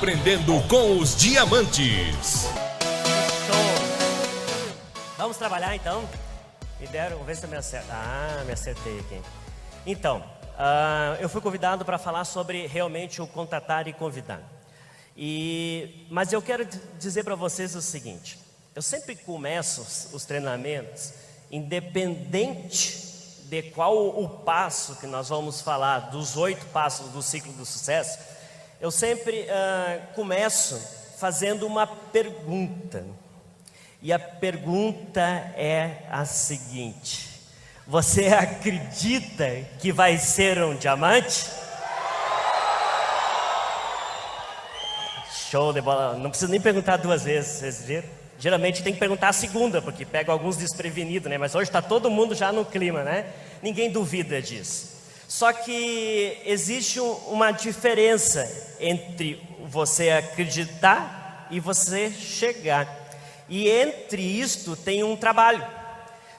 Aprendendo com os Diamantes. Show. Vamos trabalhar então? Me deram, vou ver se eu me acerto. Me acertei aqui. Então, eu fui convidado para falar sobre realmente o contatar e convidar. Mas eu quero dizer para vocês o seguinte: eu sempre começo os treinamentos, independente de qual o passo que nós vamos falar, dos 8 passos do ciclo do sucesso, eu sempre começo fazendo uma pergunta. E a pergunta é a seguinte: você acredita que vai ser um diamante? Show de bola. Não precisa nem perguntar 2 vezes, vocês viram? Geralmente tem que perguntar a segunda, porque pega alguns desprevenidos, né? Mas hoje está todo mundo já no clima, né? Ninguém duvida disso. Só que existe uma diferença entre você acreditar e você chegar. E entre isto tem um trabalho.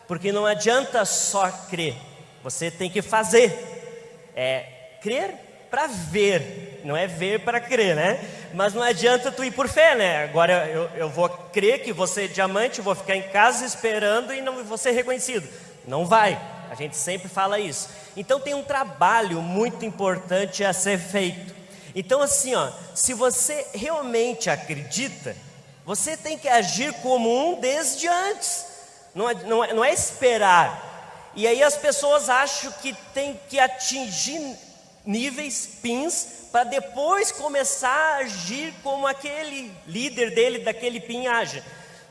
Porque não adianta só crer, você tem que fazer. É crer para ver, não é ver para crer, né? Mas não adianta tu ir por fé, né? Agora eu vou crer que você é diamante, vou ficar em casa esperando e não vou ser reconhecido. Não vai, a gente sempre fala isso. Então tem um trabalho muito importante a ser feito. Então assim, se você realmente acredita, você tem que agir como um desde antes. Não é esperar. E aí as pessoas acham que tem que atingir níveis, pins, para depois começar a agir como aquele líder dele, daquele pin age.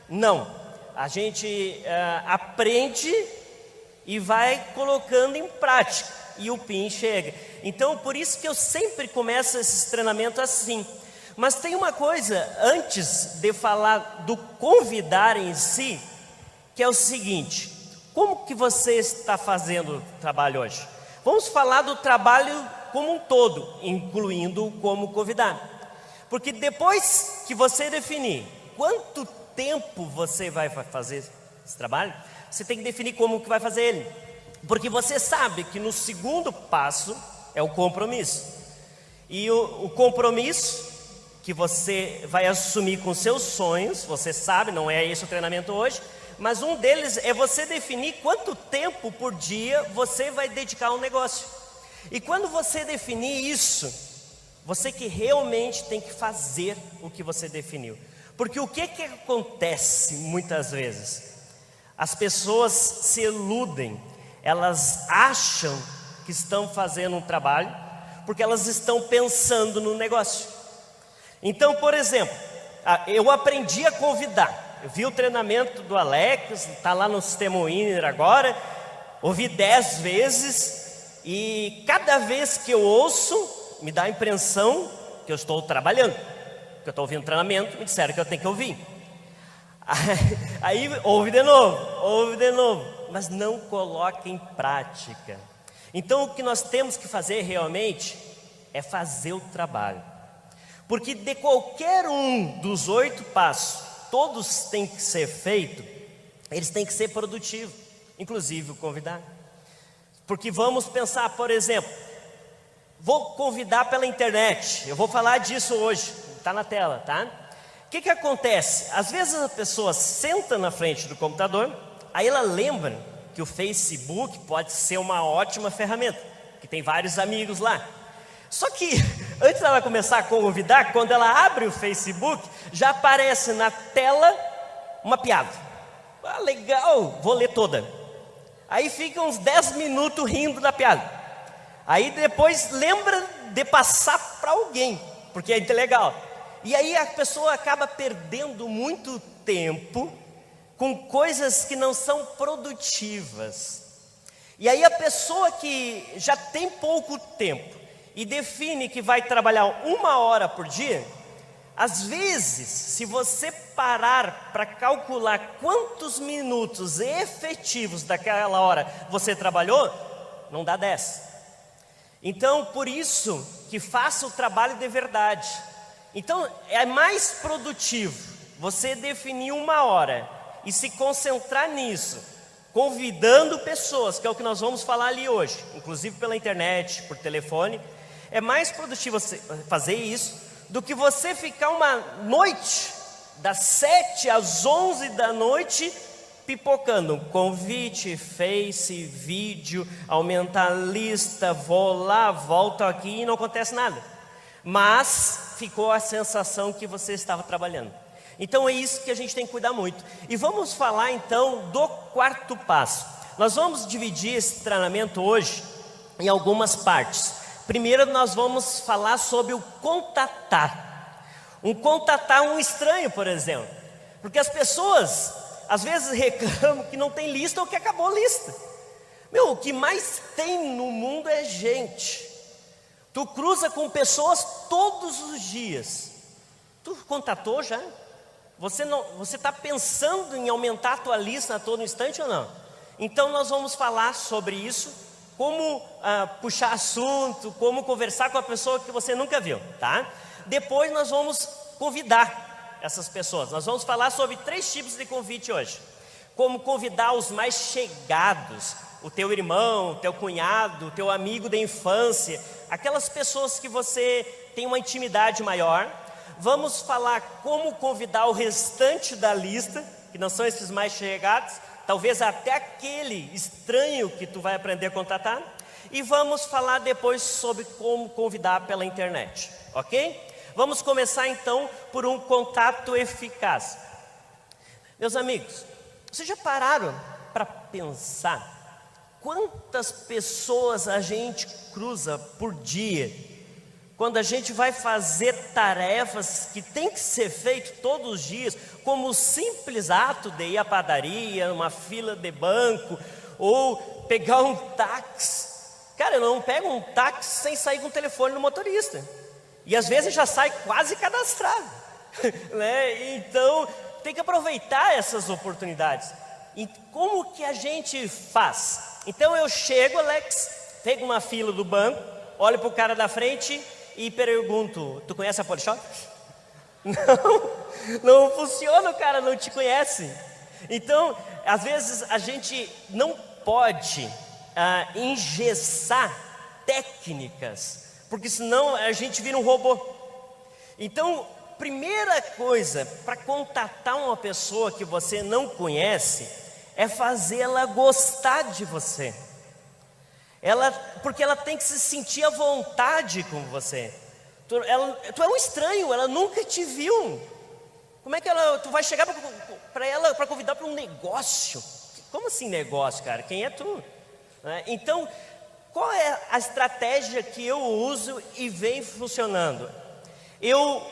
Não, a gente aprende e vai colocando em prática, e o pin chega. Então por isso que eu sempre começo esses treinamentos assim. Mas tem uma coisa, antes de falar do convidar em si, que é o seguinte: como que você está fazendo o trabalho hoje? Vamos falar do trabalho como um todo, incluindo como convidar. Porque depois que você definir quanto tempo você vai fazer esse trabalho, você tem que definir como que vai fazer ele. Porque você sabe que no segundo passo é o compromisso. E o compromisso que você vai assumir com seus sonhos, você sabe, não é esse o treinamento hoje, mas um deles é você definir quanto tempo por dia você vai dedicar ao negócio. E quando você definir isso, você que realmente tem que fazer o que você definiu. Porque o que acontece muitas vezes? As pessoas se iludem, elas acham que estão fazendo um trabalho, porque elas estão pensando no negócio. Então, por exemplo, eu aprendi a convidar. Eu vi o treinamento do Alex, está lá no Sistema Winner agora, ouvi 10 vezes. E cada vez que eu ouço, me dá a impressão que eu estou trabalhando, que eu estou ouvindo treinamento, me disseram que eu tenho que ouvir. Aí ouve de novo, mas não coloca em prática. Então o que nós temos que fazer realmente é fazer o trabalho. Porque de qualquer um dos 8 passos, todos têm que ser feitos, eles têm que ser produtivos, inclusive o convidar. Porque vamos pensar, por exemplo, vou convidar pela internet, eu vou falar disso hoje, está na tela, tá? O que acontece? Às vezes a pessoa senta na frente do computador, aí ela lembra que o Facebook pode ser uma ótima ferramenta, que tem vários amigos lá. Só que antes dela começar a convidar, quando ela abre o Facebook, já aparece na tela uma piada. Legal, vou ler toda. Aí fica uns 10 minutos rindo da piada. Aí depois lembra de passar para alguém, porque é legal. E aí a pessoa acaba perdendo muito tempo com coisas que não são produtivas. E aí a pessoa que já tem pouco tempo e define que vai trabalhar 1 hora por dia, às vezes, se você parar para calcular quantos minutos efetivos daquela hora você trabalhou, não dá 10. Então, por isso que faça o trabalho de verdade. Então, é mais produtivo você definir 1 hora e se concentrar nisso, convidando pessoas, que é o que nós vamos falar ali hoje, inclusive pela internet, por telefone. É mais produtivo você fazer isso do que você ficar uma noite, das 7 às 11 da noite, pipocando convite, Face, vídeo, aumentar a lista, vou lá, volto aqui e não acontece nada. Mas ficou a sensação que você estava trabalhando. Então é isso que a gente tem que cuidar muito. E vamos falar então do quarto passo. Nós vamos dividir esse treinamento hoje em algumas partes. Primeiro nós vamos falar sobre o contatar. Contatar um estranho, por exemplo. Porque as pessoas às vezes reclamam que não tem lista ou que acabou a lista. O que mais tem no mundo é gente. Tu cruza com pessoas todos os dias. Tu contatou já? Você está pensando em aumentar a tua lista a todo instante ou não? Então nós vamos falar sobre isso, como puxar assunto, como conversar com a pessoa que você nunca viu, tá? Depois nós vamos convidar essas pessoas. Nós vamos falar sobre 3 tipos de convite hoje. Como convidar os mais chegados, o teu irmão, o teu cunhado, o teu amigo da infância, aquelas pessoas que você tem uma intimidade maior. Vamos falar como convidar o restante da lista, que não são esses mais chegados, talvez até aquele estranho que tu vai aprender a contatar. E vamos falar depois sobre como convidar pela internet, ok? Vamos começar então por um contato eficaz. Meus amigos, vocês já pararam para pensar quantas pessoas a gente cruza por dia, quando a gente vai fazer tarefas que tem que ser feito todos os dias, como o simples ato de ir à padaria, uma fila de banco, ou pegar um táxi. Cara, eu não pego um táxi sem sair com o telefone no motorista. E às vezes já sai quase cadastrado, né? Então tem que aproveitar essas oportunidades. E como que a gente faz? Então eu chego, Alex, pego uma fila do banco, olho para o cara da frente e pergunto: tu conhece a Polishop? Não funciona, o cara não te conhece. Então, às vezes a gente não pode engessar técnicas, porque senão a gente vira um robô. Então, primeira coisa para contatar uma pessoa que você não conhece é fazê-la gostar de você. Porque ela tem que se sentir à vontade com você. Tu é um estranho, ela nunca te viu. Como é que tu vai chegar para ela para convidar para um negócio? Como assim negócio, cara? Quem é tu? Então, qual é a estratégia que eu uso e vem funcionando? Eu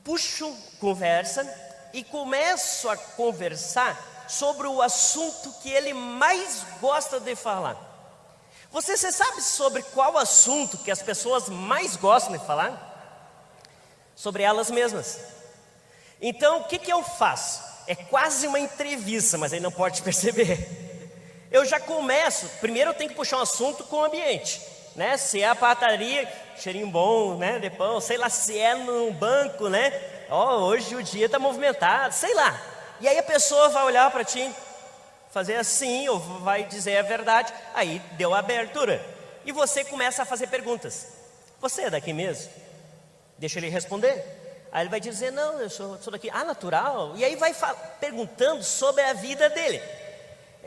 puxo conversa e começo a conversar sobre o assunto que ele mais gosta de falar. Você sabe sobre qual assunto que as pessoas mais gostam de falar? Sobre elas mesmas. Então, o que eu faço? É quase uma entrevista, mas aí não pode perceber. Eu já começo, primeiro eu tenho que puxar um assunto com o ambiente, né? Se é a padaria, cheirinho bom, né, de pão, sei lá, se é no banco, né? Hoje o dia está movimentado, sei lá. E aí a pessoa vai olhar para ti, fazer assim, ou vai dizer a verdade, aí deu a abertura. E você começa a fazer perguntas. Você é daqui mesmo? Deixa ele responder. Aí ele vai dizer: não, eu sou daqui. Ah, natural? E aí vai perguntando sobre a vida dele.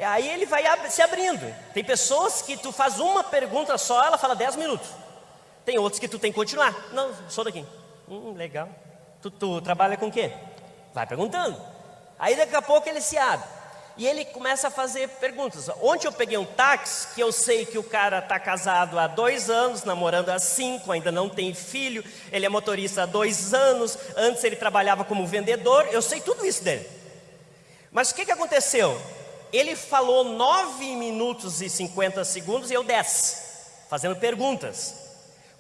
Aí ele vai se abrindo. Tem pessoas que tu faz uma pergunta só, ela fala 10 minutos. Tem outros que tu tem que continuar. Não, sou daqui. Legal. Tu trabalha com o quê? Vai perguntando. Aí daqui a pouco ele se abre. E ele começa a fazer perguntas. Ontem eu peguei um táxi, que eu sei que o cara está casado há 2 anos, namorando há 5, ainda não tem filho. Ele é motorista há 2 anos. Antes ele trabalhava como vendedor. Eu sei tudo isso dele. Mas o que aconteceu? Ele falou 9 minutos e 50 segundos e eu 10, fazendo perguntas.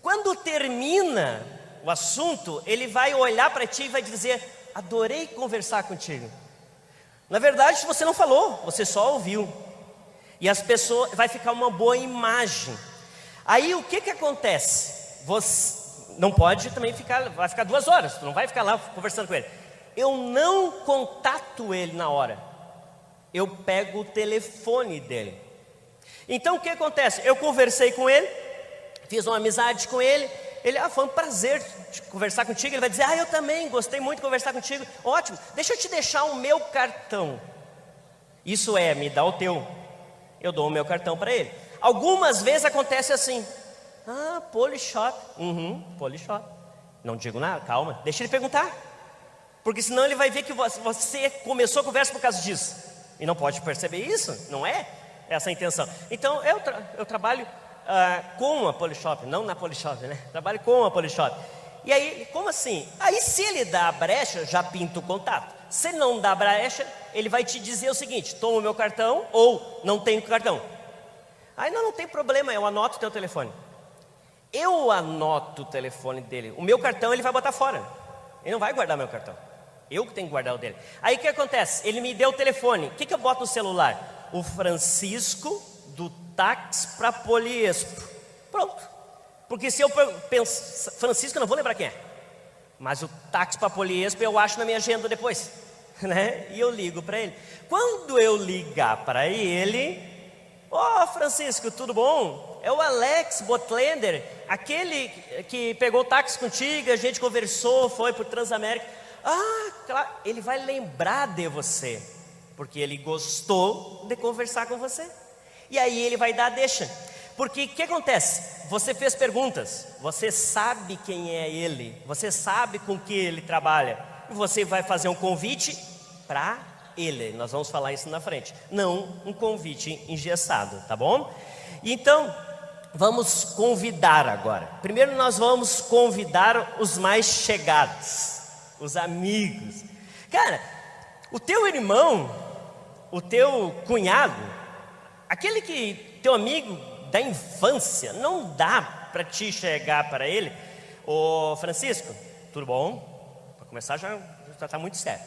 Quando termina o assunto, ele vai olhar para ti e vai dizer: adorei conversar contigo. Na verdade, você não falou, você só ouviu. E as pessoas, vai ficar uma boa imagem. Aí o que acontece? Você não pode também vai ficar 2 horas, tu não vai ficar lá conversando com ele. Eu não contato ele na hora. Eu pego o telefone dele. Então o que acontece? Eu conversei com ele, fiz uma amizade com ele, Ele, foi um prazer de conversar contigo. Ele vai dizer, eu também gostei muito de conversar contigo. Ótimo, deixa eu te deixar o meu cartão. Isso é, me dá o teu. Eu dou o meu cartão para ele. Algumas vezes acontece assim, Polishop. Polishop. Não digo nada, calma, deixa ele perguntar. Porque senão ele vai ver que você começou a conversa por causa disso. E não pode perceber isso, não é essa a intenção. Então eu trabalho com a Polishop, não na Polishop, né? Trabalho com a Polishop. E aí, como assim? Aí se ele dá a brecha, já pinta o contato. Se ele não dá a brecha, ele vai te dizer o seguinte, toma o meu cartão ou não tenho cartão. Aí não tem problema, eu anoto o teu telefone. Eu anoto o telefone dele. O meu cartão ele vai botar fora. Ele não vai guardar meu cartão. Eu que tenho que guardar o dele. Aí o que acontece? Ele me deu o telefone. O que eu boto no celular? O Francisco do táxi para Poliespo. Pronto. Porque se eu penso, Francisco, eu não vou lembrar quem é. Mas o táxi para Poliespo eu acho na minha agenda depois. Né? E eu ligo para ele. Quando eu ligar para ele... Francisco, tudo bom? É o Alex Botlender, aquele que pegou o táxi contigo, a gente conversou, foi por Transamérica. Claro, ele vai lembrar de você, porque ele gostou de conversar com você. E aí ele vai dar a deixa. Porque o que acontece? Você fez perguntas, você sabe quem é ele, você sabe com que ele trabalha. E você vai fazer um convite para ele, nós vamos falar isso na frente, não um convite engessado, tá bom? Então, vamos convidar agora. Primeiro nós vamos convidar os mais chegados, os amigos. Cara, o teu irmão, o teu cunhado, aquele que teu amigo da infância, não dá para te chegar para ele, Francisco, tudo bom? Para começar já está muito sério.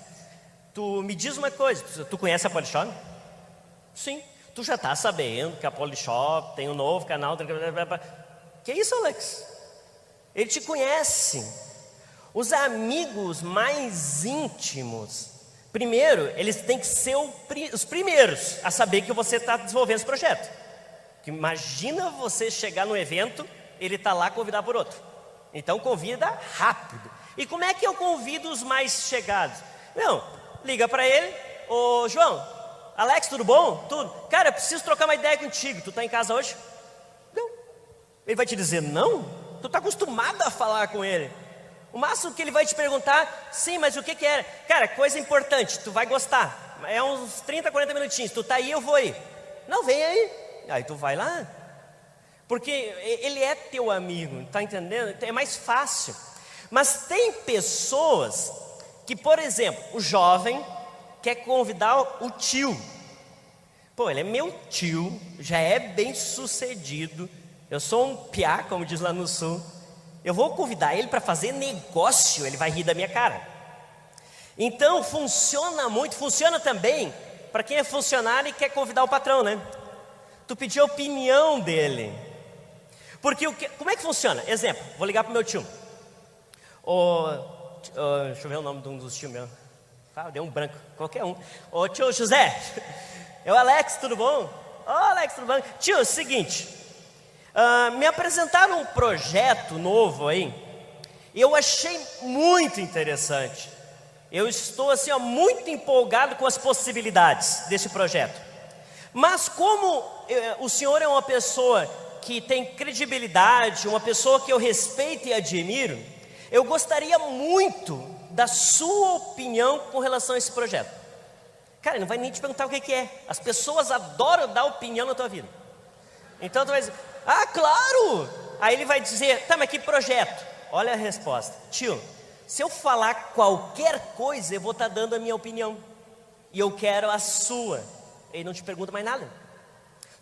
Tu me diz uma coisa, tu conhece a Polishop? Sim, tu já está sabendo que a Polishop tem um novo canal. Que isso, Alex? Ele te conhece. Os amigos mais íntimos, primeiro, eles têm que ser os primeiros a saber que você está desenvolvendo esse projeto. Que imagina você chegar no evento, ele está lá convidar por outro. Então convida rápido. E como é que eu convido os mais chegados? Não, liga para ele, João, Alex, tudo bom? Tudo. Cara, eu preciso trocar uma ideia contigo. Tu está em casa hoje? Não. Ele vai te dizer não? Tu está acostumado a falar com ele. O máximo que ele vai te perguntar, sim, mas o que era? Cara, coisa importante, tu vai gostar. É uns 30, 40 minutinhos. Tu está aí, eu vou aí. Não, vem aí. Aí tu vai lá. Porque ele é teu amigo, tá entendendo? É mais fácil. Mas tem pessoas que, por exemplo, o jovem quer convidar o tio. Ele é meu tio, já é bem sucedido. Eu sou um piá, como diz lá no sul. Eu vou convidar ele para fazer negócio, ele vai rir da minha cara. Então funciona muito, funciona também para quem é funcionário e quer convidar o patrão, né? Tu pedir a opinião dele. Porque como é que funciona? Exemplo, vou ligar para o meu tio. Deixa eu ver o nome de um dos tios meus. Deu um branco, qualquer um. Tio José, é o Alex, tudo bom? Alex, tudo bom? Tio, é o seguinte, me apresentaram um projeto novo aí. Eu achei muito interessante. Eu estou assim, muito empolgado com as possibilidades desse projeto. Mas como o senhor é uma pessoa que tem credibilidade, uma pessoa que eu respeito e admiro, eu gostaria muito da sua opinião com relação a esse projeto. Cara, não vai nem te perguntar o que é. As pessoas adoram dar opinião na tua vida. Então tu vai dizer, claro! Aí ele vai dizer, tá, mas que projeto? Olha a resposta. Tio, se eu falar qualquer coisa, eu vou estar dando a minha opinião. E eu quero a sua. Ele não te pergunta mais nada.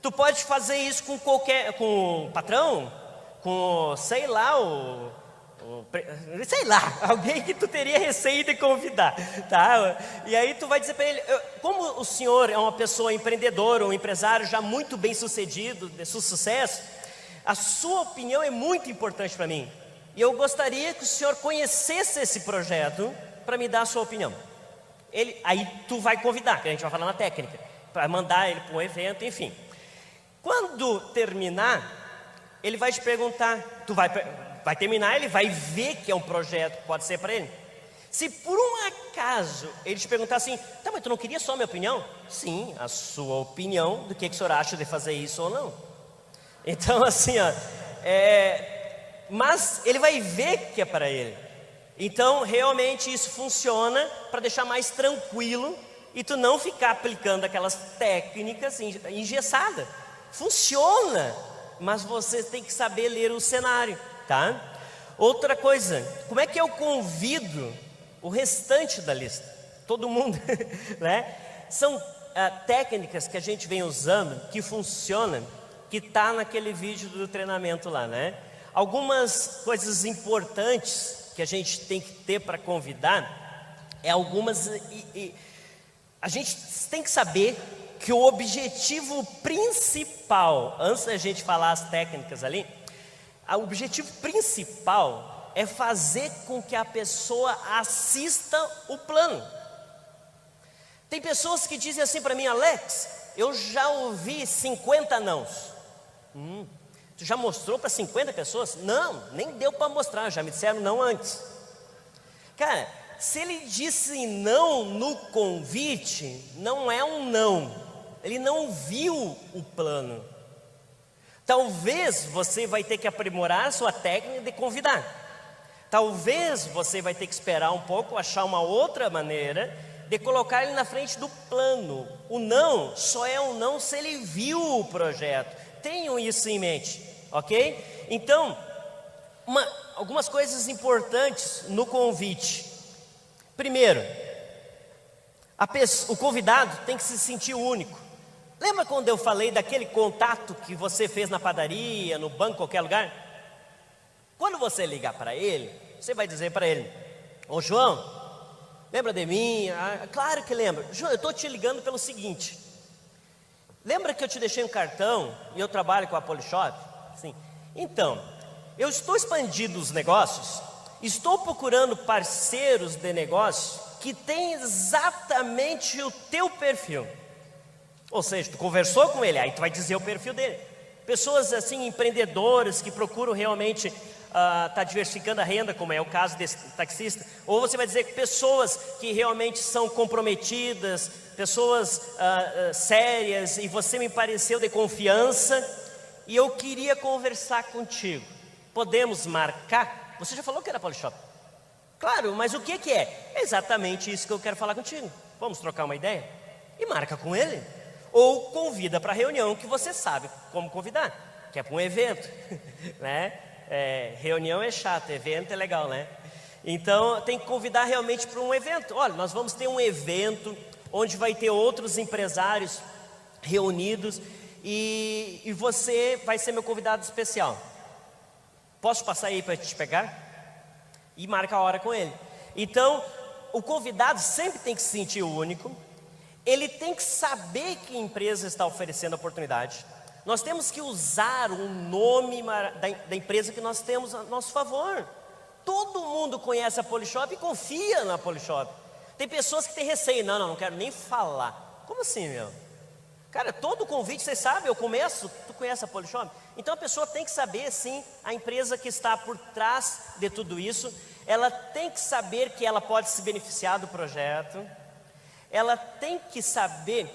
Tu pode fazer isso com com o patrão, com, sei lá, alguém que tu teria receio de convidar, tá? E aí tu vai dizer para ele, como o senhor é uma pessoa empreendedora, um empresário já muito bem sucedido, de sucesso, a sua opinião é muito importante para mim. E eu gostaria que o senhor conhecesse esse projeto para me dar a sua opinião. Aí tu vai convidar, que a gente vai falar na técnica, para mandar ele para um evento, enfim. Quando terminar, ele vai te perguntar, vai terminar, ele vai ver que é um projeto que pode ser para ele. Se por um acaso ele te perguntar assim, tá, mas tu não queria só a minha opinião? Sim, a sua opinião do que o senhor acha de fazer isso ou não. Então assim, ó, mas ele vai ver que é para ele. Então realmente isso funciona para deixar mais tranquilo e tu não ficar aplicando aquelas técnicas engessadas. Funciona, mas você tem que saber ler o cenário, tá? Outra coisa, como é que eu convido o restante da lista? Todo mundo, né? São técnicas que a gente vem usando, que funcionam, que está naquele vídeo do treinamento lá, né? Algumas coisas importantes que a gente tem que ter para convidar, algumas... a gente tem que saber que o objetivo principal, antes da gente falar as técnicas ali, o objetivo principal é fazer com que a pessoa assista o plano. Tem pessoas que dizem assim para mim, Alex, eu já ouvi 50 nãos. Tu já mostrou para 50 pessoas? Não, nem deu para mostrar, já me disseram não antes. Cara, se ele disse não no convite, não é um não. Ele não viu o plano. Talvez você vai ter que aprimorar a sua técnica de convidar. Talvez você vai ter que esperar um pouco, achar uma outra maneira de colocar ele na frente do plano. O não só é um não se ele viu o projeto. Tenham isso em mente, ok? Então, algumas coisas importantes no convite. Primeiro, o convidado tem que se sentir único. Lembra quando eu falei daquele contato que você fez na padaria, no banco, qualquer lugar? Quando você ligar para ele, você vai dizer para ele, ô João, lembra de mim? Claro que lembra. João, eu estou te ligando pelo seguinte, lembra que eu te deixei um cartão e eu trabalho com a Polishop? Sim. Então, eu estou expandindo os negócios, estou procurando parceiros de negócio que têm exatamente o teu perfil. Ou seja, tu conversou com ele, aí tu vai dizer o perfil dele. Pessoas assim, empreendedoras que procuram realmente tá diversificando a renda, como é o caso desse taxista. Ou você vai dizer que pessoas que realmente são comprometidas, pessoas sérias, e você me pareceu de confiança, e eu queria conversar contigo. Podemos marcar? Você já falou que era Polishop. Claro, mas o que é? É exatamente isso que eu quero falar contigo. Vamos trocar uma ideia? E marca com ele. Ou convida para a reunião que você sabe como convidar, que é para um evento, né? Reunião é chato, evento é legal, né? Então tem que convidar realmente para um evento. Olha, nós vamos ter um evento onde vai ter outros empresários reunidos e você vai ser meu convidado especial. Posso passar aí para te pegar? E marca a hora com ele. Então o convidado sempre tem que se sentir único. Ele tem que saber que empresa está oferecendo a oportunidade. Nós temos que usar o nome da empresa que nós temos a nosso favor. Todo mundo conhece a Polishop e confia na Polishop. Tem pessoas que têm receio. Não quero nem falar. Como assim, meu? Cara, todo convite, você sabe, eu começo, tu conhece a Polishop? Então a pessoa tem que saber, sim, a empresa que está por trás de tudo isso. Ela tem que saber que ela pode se beneficiar do projeto. Ela tem que saber,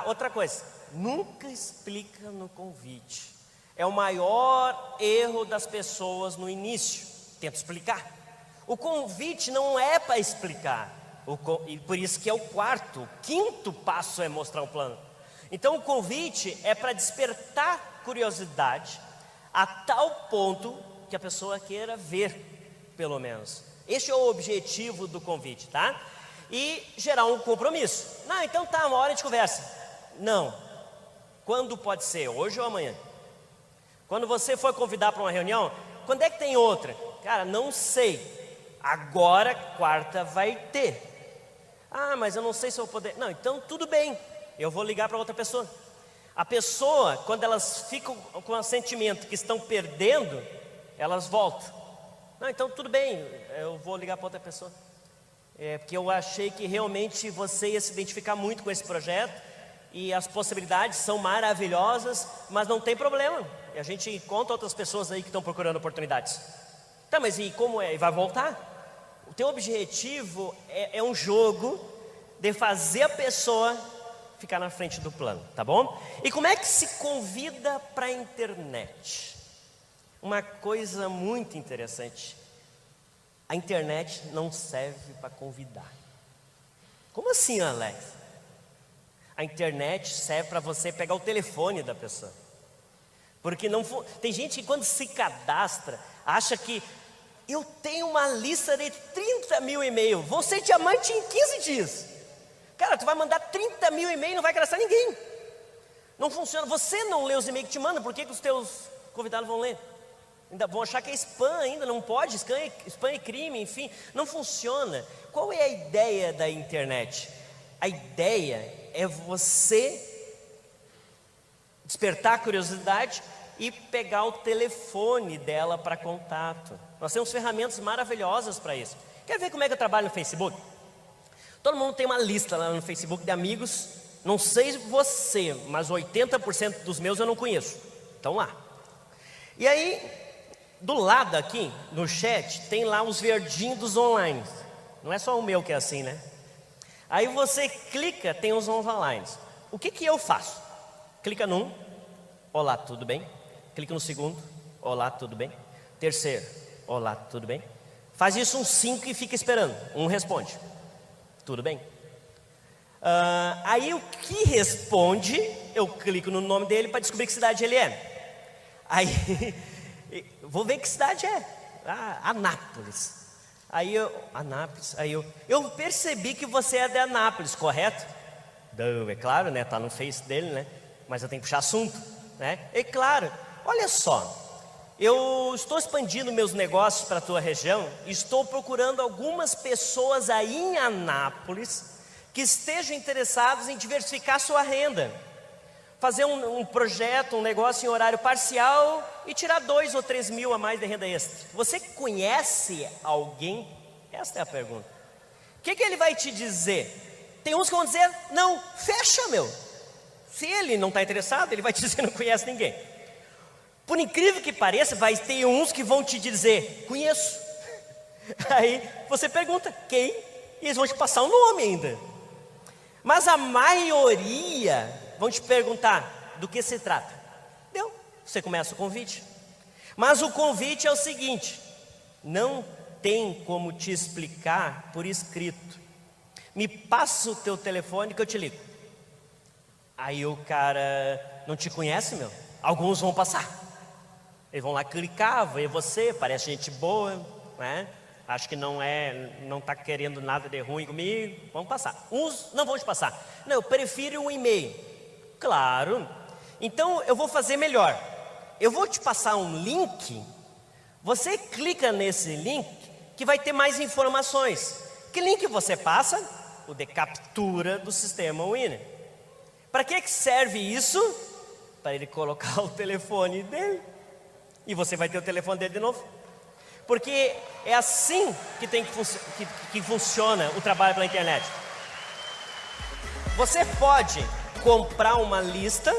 outra coisa, nunca explica no convite. É o maior erro das pessoas no início, tenta explicar. O convite não é para explicar, e por isso que é o quinto passo é mostrar o plano. Então o convite é para despertar curiosidade, a tal ponto que a pessoa queira ver, pelo menos. Este é o objetivo do convite, tá? E gerar um compromisso. Não, então tá, uma hora a gente conversa. Não. Quando pode ser? Hoje ou amanhã? Quando você for convidar para uma reunião, quando é que tem outra? Cara, não sei. Agora, quarta vai ter. Mas eu não sei se eu vou poder. Não, então tudo bem. Eu vou ligar para outra pessoa. A pessoa, quando elas ficam com o sentimento que estão perdendo, elas voltam. Não, então tudo bem. Eu vou ligar para outra pessoa. Porque eu achei que realmente você ia se identificar muito com esse projeto e as possibilidades são maravilhosas, mas não tem problema. E a gente encontra outras pessoas aí que estão procurando oportunidades. Tá, mas e como é? E vai voltar? O teu objetivo é um jogo de fazer a pessoa ficar na frente do plano, tá bom? E como é que se convida para a internet? Uma coisa muito interessante. A internet não serve para convidar. Como assim, Alex? A internet serve para você pegar o telefone da pessoa. Porque tem gente que quando se cadastra, acha que eu tenho uma lista de 30 mil e-mails, vou ser diamante em 15 dias. Cara, tu vai mandar 30 mil e-mails e não vai cadastrar ninguém. Não funciona, você não lê os e-mails que te mandam, por que os teus convidados vão ler? Ainda vão achar que é spam ainda, não pode, spam é crime, enfim, não funciona. Qual é a ideia da internet? A ideia é você despertar a curiosidade e pegar o telefone dela para contato. Nós temos ferramentas maravilhosas para isso. Quer ver como é que eu trabalho no Facebook? Todo mundo tem uma lista lá no Facebook de amigos. Não sei você, mas 80% dos meus eu não conheço. Estão lá. E aí, do lado aqui, no chat, tem lá os verdinhos dos online. Não é só o meu que é assim, né? Aí você clica, tem os online. O que eu faço? Clica num, olá, tudo bem? Clica no segundo, olá, tudo bem? Terceiro, olá, tudo bem? Faz isso uns 5 e fica esperando. Um responde, tudo bem? Aí o que responde, eu clico no nome dele para descobrir que cidade ele é. Aí, vou ver que cidade é. Anápolis. Anápolis. Eu percebi que você é de Anápolis, correto? Não, é claro, né? Tá no Face dele, né? Mas eu tenho que puxar assunto, né? É claro. Olha só, eu estou expandindo meus negócios para a tua região. Estou procurando algumas pessoas aí em Anápolis que estejam interessados em diversificar sua renda, fazer um projeto, um negócio em horário parcial e tirar 2 ou 3 mil a mais de renda extra. Você conhece alguém? Esta é a pergunta. O que ele vai te dizer? Tem uns que vão dizer, não, fecha, meu. Se ele não está interessado, ele vai te dizer, não conhece ninguém. Por incrível que pareça, vai ter uns que vão te dizer, conheço. Aí você pergunta, quem? E eles vão te passar um nome ainda. Mas a maioria vão te perguntar do que se trata. Deu, você começa o convite. Mas o convite é o seguinte: não tem como te explicar por escrito. Me passa o teu telefone que eu te ligo. Aí o cara não te conhece, meu. Alguns vão passar. Eles vão lá clicar, ver você, parece gente boa, né? Acho que não está querendo nada de ruim comigo. Vamos passar. Uns não vão te passar. Não, eu prefiro um e-mail. Claro. Então eu vou fazer melhor. Eu vou te passar um link. Você clica nesse link que vai ter mais informações. Que link você passa? O de captura do sistema Winner. Para que serve isso? Para ele colocar o telefone dele. E você vai ter o telefone dele de novo. Porque é assim que funciona o trabalho pela internet. Você pode comprar uma lista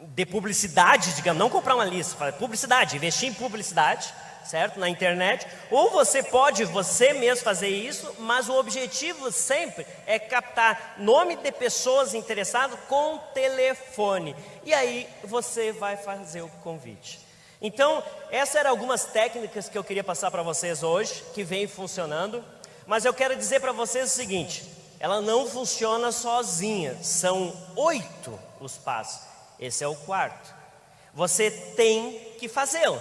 de publicidade, digamos, não comprar uma lista, fazer publicidade, investir em publicidade, certo? Na internet. Ou você pode você mesmo fazer isso, mas o objetivo sempre é captar nome de pessoas interessadas com telefone. E aí você vai fazer o convite. Então, essas eram algumas técnicas que eu queria passar para vocês hoje, que vem funcionando. Mas eu quero dizer para vocês o seguinte: ela não funciona sozinha, são 8 os passos. Esse é o 4º. Você tem que fazê-lo,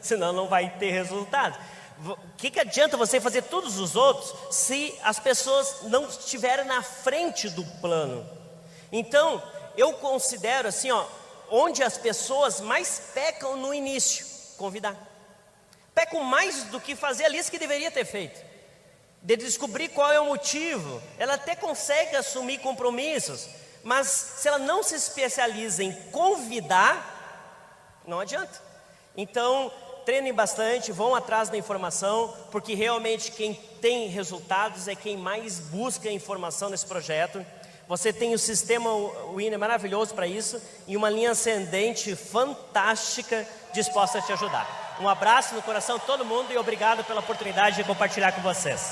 senão não vai ter resultado. O que adianta você fazer todos os outros se as pessoas não estiverem na frente do plano? Então, eu considero assim, onde as pessoas mais pecam no início, convidar. Pecam mais do que fazer a lista que deveria ter feito. De descobrir qual é o motivo. Ela até consegue assumir compromissos, mas se ela não se especializa em convidar, não adianta. Então, treinem bastante, vão atrás da informação, porque realmente quem tem resultados é quem mais busca informação nesse projeto. Você tem o sistema Winner maravilhoso para isso e uma linha ascendente fantástica disposta a te ajudar. Um abraço no coração de todo mundo e obrigado pela oportunidade de compartilhar com vocês.